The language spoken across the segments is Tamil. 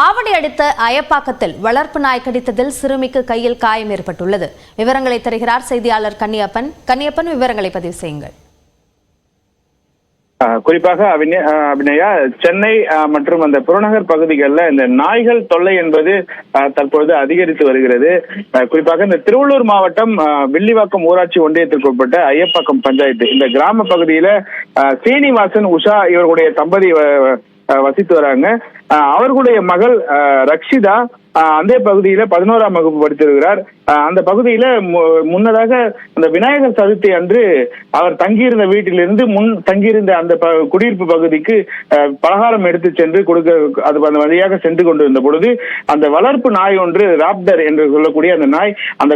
ஆவடி அடுத்த அயப்பாக்கத்தில் வளர்ப்பு நாய் கடித்ததில் சிறுமிக்கு கையில் காயம் ஏற்பட்டுள்ளது. விவரங்களை தருகிறார் செய்தியாளர் கன்னியப்பன். கன்னியப்பன், விவரங்களை பதிவு செய்யுங்கள். குறிப்பாக அபிநயா, சென்னை மற்றும் அந்த புறநகர் பகுதிகளில் இந்த நாய்கள் தொல்லை என்பது தற்பொழுது அதிகரித்து வருகிறது. குறிப்பாக இந்த திருவள்ளூர் மாவட்டம் வில்லிவாக்கம் ஊராட்சி ஒன்றியத்திற்கு உட்பட்ட அய்யப்பாக்கம் பஞ்சாயத்து இந்த கிராம பகுதியில சீனிவாசன், உஷா இவர்களுடைய தம்பதி வசித்து வராங்க. அவர்களுடைய மகள் ரக்ஷிதா அந்த பகுதியில 11ஆம் வகுப்பு படித்திருக்கிறார். அந்த பகுதியில முன்னதாக அந்த விநாயகர் சதுர்த்தி அன்று அவர் தங்கியிருந்த வீட்டிலிருந்து தங்கியிருந்த அந்த குடியிருப்பு பகுதிக்கு பலகாரம் எடுத்து சென்று கொடுக்க அது அந்த வழியாக சென்று கொண்டிருந்த பொழுது அந்த வளர்ப்பு நாய் ஒன்று ராப்டர் என்று சொல்லக்கூடிய அந்த நாய் அந்த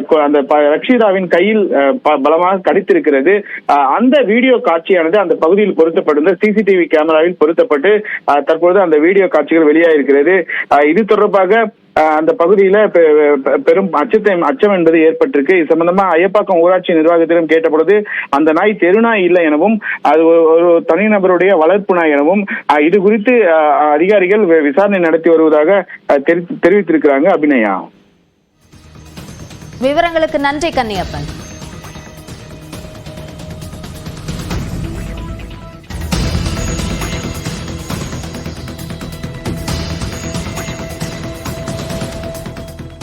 ரக்ஷிதாவின் கையில் பலமாக கடித்திருக்கிறது. அந்த வீடியோ காட்சியானது அந்த பகுதியில் பொருத்தப்பட்டிருந்த சிசிடிவி கேமராவில் பொருத்தப்பட்டு தற்பொழுது அந்த வீடியோ காட்சிகள் வெளியாகிருக்கிறது. இது தொடர்பாக அந்த பகுதியில பெரும் அச்சம் என்பது ஏற்பட்டிருக்கு. இது சம்பந்தமா அய்யப்பாக்கம் ஊராட்சி நிர்வாகத்திடம் கேட்டபொழுது அந்த நாய் தெருநாய் இல்லை எனவும் அது ஒரு தனிநபருடைய வளர்ப்பு நாய் எனவும் இது குறித்து அதிகாரிகள் விசாரணை நடத்தி வருவதாக தெரிவித்திருக்கிறாங்க. அபிநயா, விவரங்களுக்கு நன்றி கன்னியப்பன்.